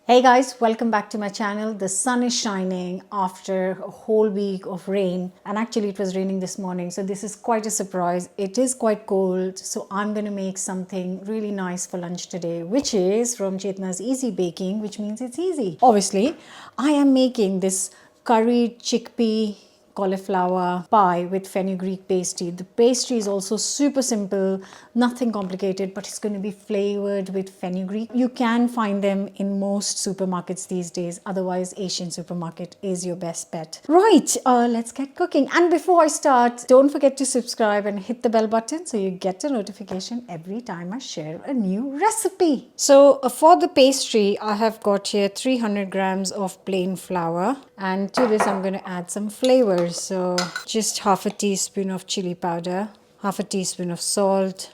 Hey guys, welcome back to my channel. The sun is shining after a whole week of rain, and actually it was raining this morning, so this is quite a surprise. It is quite cold, so I'm gonna make something really nice for lunch today, which is from Chetna's Easy Baking, which means it's easy. Obviously, I am making this curried chickpea cauliflower pie with fenugreek pastry. The pastry is also super simple, nothing complicated, but it's going to be flavored with fenugreek. You can find them in most supermarkets these days. Otherwise, Asian supermarket is your best bet. Right, let's get cooking. And before I start, don't forget to subscribe and hit the bell button so you get a notification every time I share a new recipe. So for the pastry, I have got here 300 grams of plain flour, and to this I'm going to add some flavors. So just half a teaspoon of chili powder, half a teaspoon of salt,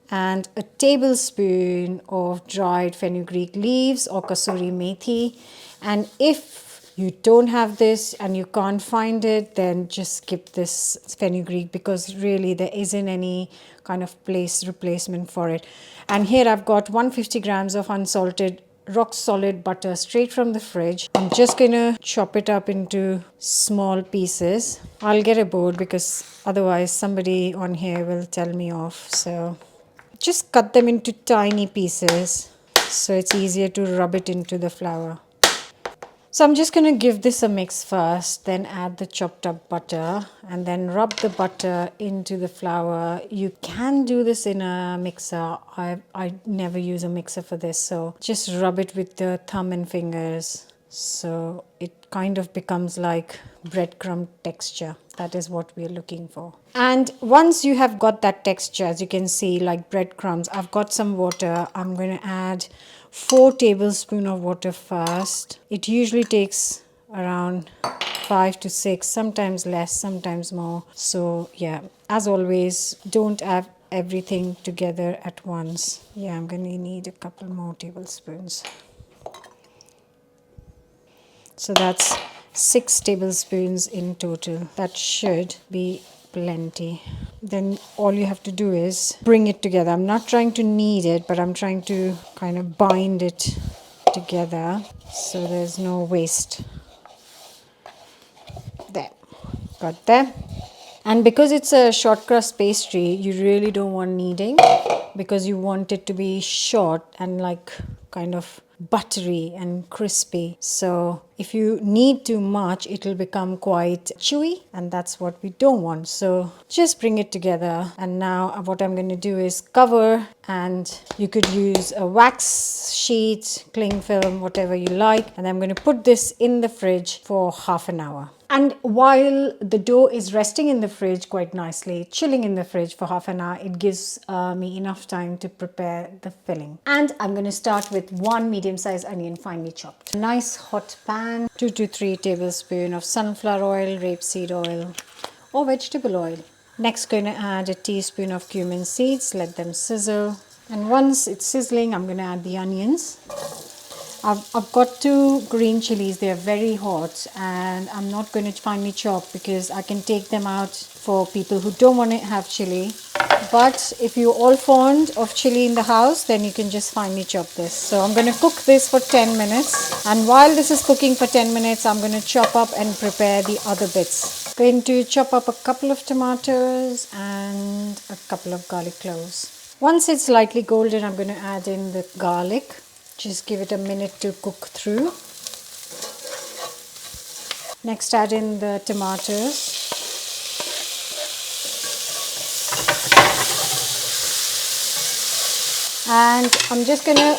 and a tablespoon of dried fenugreek leaves or kasuri methi. And if you don't have this and you can't find it, then just skip this fenugreek, because really there isn't any kind of place replacement for it. And here I've got 150 grams of unsalted rock solid butter straight from the fridge. I'm just gonna chop it up into small pieces. I'll get a board because otherwise somebody on here will tell me off. So just cut them into tiny pieces so it's easier to rub it into the flour. So I'm just going to give this a mix first, then add the chopped up butter and then rub the butter into the flour. You can do this in a mixer. I never use a mixer for this, so just rub it with the thumb and fingers so it kind of becomes like breadcrumb texture. That is what we're looking for. And once you have got that texture, as you can see, like breadcrumbs, I've got some water. I'm going to add 4 tablespoons of water first. It usually takes around 5 to 6, sometimes less, sometimes more. So yeah, as always, don't add everything together at once. Yeah, I'm going to need a couple more tablespoons. So that's 6 tablespoons in total. That should be plenty. Then all you have to do is bring it together. I'm not trying to knead it, but I'm trying to kind of bind it together so there's no waste. There, got there. And because it's a short crust pastry, you really don't want kneading, because you want it to be short and like kind of buttery and crispy. So if you knead too much, it will become quite chewy, and that's what we don't want. So just bring it together. And now what I'm going to do is cover, and you could use a wax sheet, cling film, whatever you like. And I'm going to put this in the fridge for half an hour. And while the dough is resting in the fridge quite nicely, chilling in the fridge for half an hour, it gives me enough time to prepare the filling. And I'm going to start with 1 medium-sized onion finely chopped. A nice hot pan, 2 to 3 tablespoons of sunflower oil, rapeseed oil, or vegetable oil. Next, going to add a teaspoon of cumin seeds, let them sizzle. And once it's sizzling, I'm going to add the onions. I've got 2 green chilies. They're very hot, and I'm not going to finely chop because I can take them out for people who don't want to have chili. But if you're all fond of chili in the house, then you can just finely chop this. So I'm going to cook this for 10 minutes. And while this is cooking for 10 minutes, I'm going to chop up and prepare the other bits. Going to chop up a couple of tomatoes and a couple of garlic cloves. Once it's slightly golden, I'm going to add in the garlic. Just give it a minute to cook through. Next, add in the tomatoes. And I'm just going to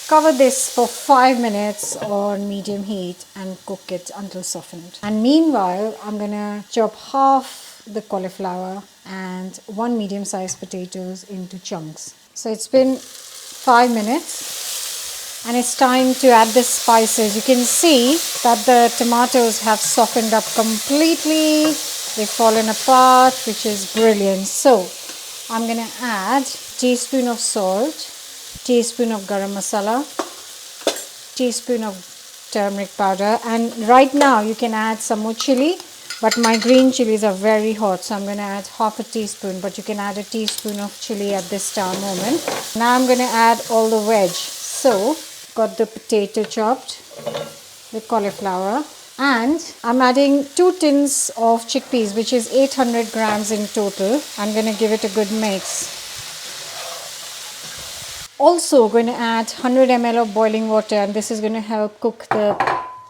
cover this for 5 minutes on medium heat and cook it until softened. And meanwhile, I'm going to chop half the cauliflower and 1 medium-sized potatoes into chunks. So it's been 5 minutes. And it's time to add the spices. You can see that the tomatoes have softened up completely. They've fallen apart, which is brilliant. So I'm going to add a teaspoon of salt, teaspoon of garam masala, teaspoon of turmeric powder. And right now you can add some more chili, but my green chilies are very hot, so I'm going to add half a teaspoon, but you can add a teaspoon of chili at this moment. Now I'm going to add all the veg. So got the potato chopped, the cauliflower, and I'm adding 2 tins of chickpeas, which is 800 grams in total. I'm going to give it a good mix. Also going to add 100 ml of boiling water, and this is going to help cook the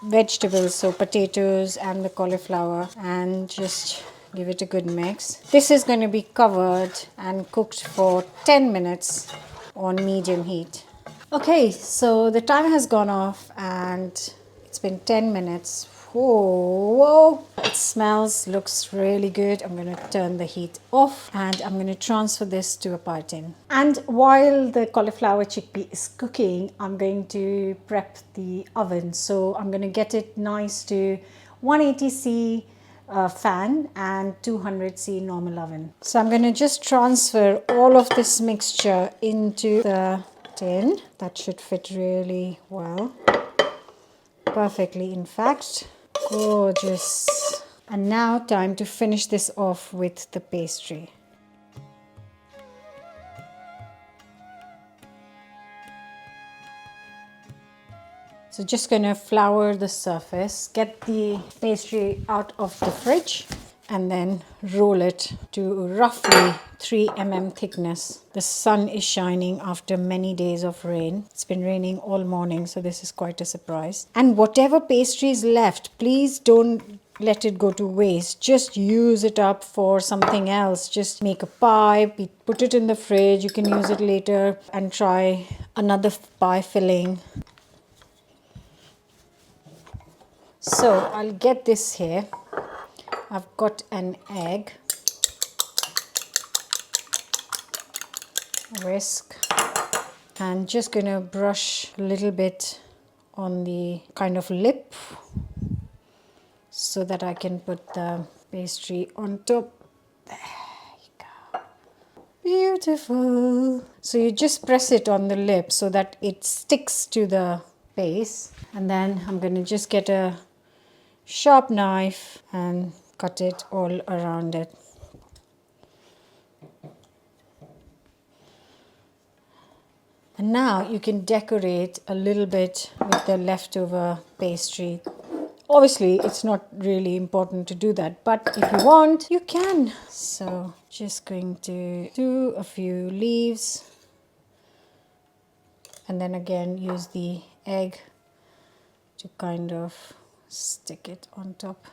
vegetables, so potatoes and the cauliflower, and just give it a good mix. This is going to be covered and cooked for 10 minutes on medium heat. Okay, so the time has gone off and it's been 10 minutes. Whoa, it smells, looks really good. I'm going to turn the heat off and I'm going to transfer this to a pie tin. And while the cauliflower chickpea is cooking, I'm going to prep the oven. So I'm going to get it nice to 180C fan and 200C normal oven. So I'm going to just transfer all of this mixture into the tin. That should fit really well. Perfectly, in fact. Gorgeous. And now time to finish this off with the pastry. So just going to flour the surface, get the pastry out of the fridge, and then roll it to roughly 3 mm thickness. The sun is shining after many days of rain. It's been raining all morning, so this is quite a surprise. And whatever pastry is left, please don't let it go to waste. Just use it up for something else. Just make a pie, put it in the fridge. You can use it later and try another pie filling. So I'll get this here. I've got an egg, whisk, and just going to brush a little bit on the kind of lip so that I can put the pastry on top. There you go. Beautiful. So you just press it on the lip so that it sticks to the base, and then I'm going to just get a sharp knife and cut it all around it. And now you can decorate a little bit with the leftover pastry. Obviously, it's not really important to do that, but if you want, you can. So just going to do a few leaves and then again use the egg to kind of stick it on top.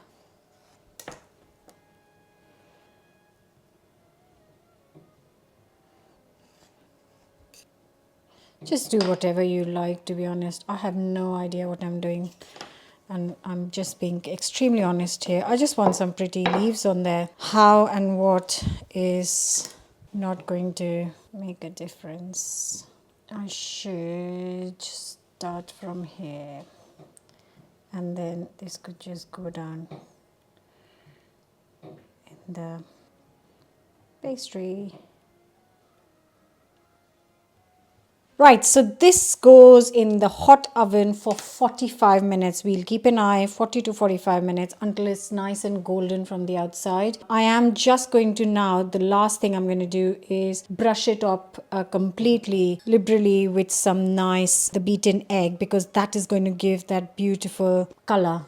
Just do whatever you like, to be honest. I have no idea what I'm doing, and I'm just being extremely honest here. I just want some pretty leaves on there. How and what is not going to make a difference. I should start from here, and then this could just go down in the pastry. Right, so this goes in the hot oven for 45 minutes. We'll keep an eye 40 to 45 minutes until it's nice and golden from the outside. I am just going to now, the last thing I'm going to do is brush it up completely, liberally with the beaten egg, because that is going to give that beautiful color.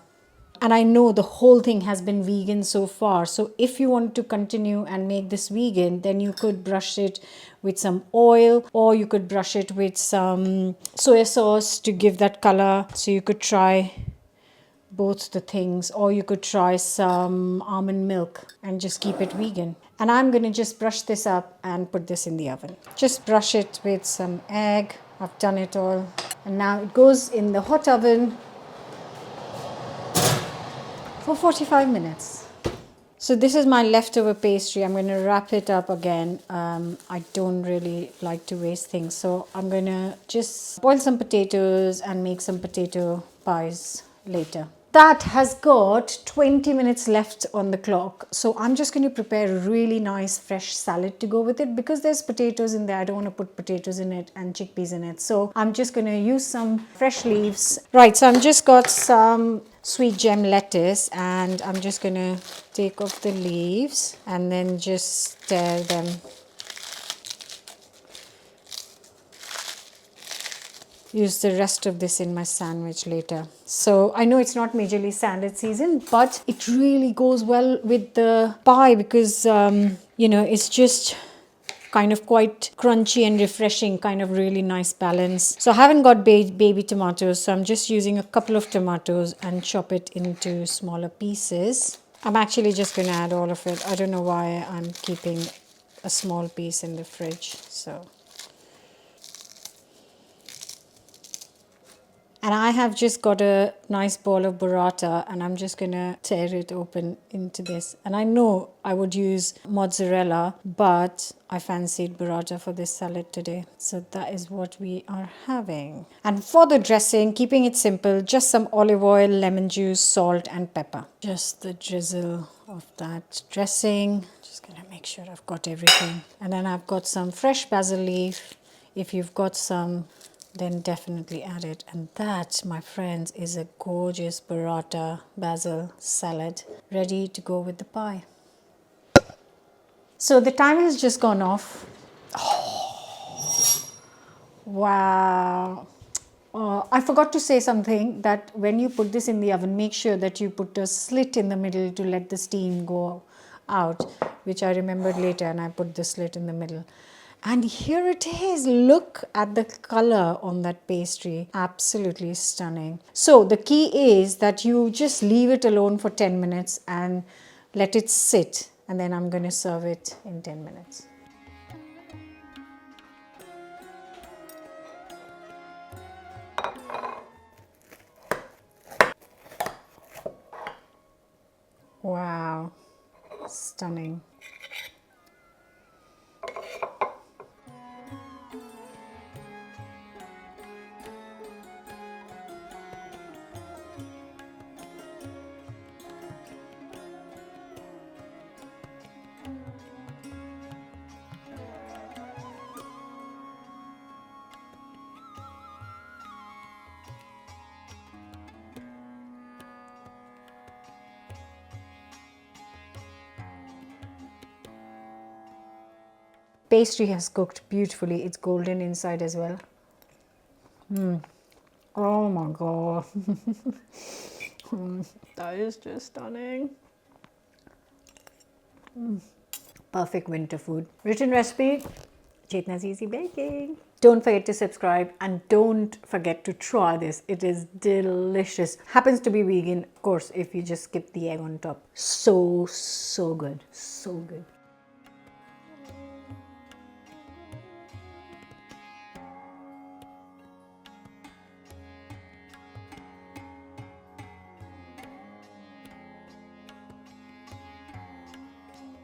And I know the whole thing has been vegan so far. So if you want to continue and make this vegan, then you could brush it with some oil, or you could brush it with some soy sauce to give that color. So you could try both the things, or you could try some almond milk and just keep it vegan. And I'm going to just brush this up and put this in the oven. Just brush it with some egg. I've done it all. And now it goes in the hot oven for 45 minutes. So this is my leftover pastry. I'm going to wrap it up again. I don't really like to waste things. So I'm going to just boil some potatoes and make some potato pies later. That has got 20 minutes left on the clock. So I'm just going to prepare a really nice fresh salad to go with it. Because there's potatoes in there, I don't want to put potatoes in it and chickpeas in it. So I'm just going to use some fresh leaves. Right, so I've just got some sweet gem lettuce, and I'm just going to take off the leaves and then just stir them. use the rest of this in my sandwich later. So I know it's not majorly salad season, but it really goes well with the pie because, you know, it's just kind of quite crunchy and refreshing, kind of really nice balance. So I haven't got baby tomatoes, so I'm just using a couple of tomatoes and chop it into smaller pieces. I'm actually just going to add all of it. I don't know why I'm keeping a small piece in the fridge. So, and I have just got a nice ball of burrata and I'm just going to tear it open into this. And I know I would use mozzarella, but I fancied burrata for this salad today. So that is what we are having. And for the dressing, keeping it simple, just some olive oil, lemon juice, salt and pepper. Just the drizzle of that dressing. Just going to make sure I've got everything. And then I've got some fresh basil leaf. If you've got some, then definitely add it. And that, my friends, is a gorgeous burrata basil salad ready to go with the pie. So the timer has just gone off. Oh, wow. I forgot to say something, that when you put this in the oven, make sure that you put a slit in the middle to let the steam go out, which I remembered later, and I put the slit in the middle. And here it is. Look at the color on that pastry. Absolutely stunning. So the key is that you just leave it alone for 10 minutes and let it sit. And then I'm going to serve it in 10 minutes. Wow. Stunning. Pastry has cooked beautifully. It's golden inside as well. Oh my god. That is just stunning. Perfect winter food. Written recipe, Chetna's Easy Baking. Don't forget to subscribe and don't forget to try this. It is delicious. Happens to be vegan, of course, if you just skip the egg on top. So good. So good.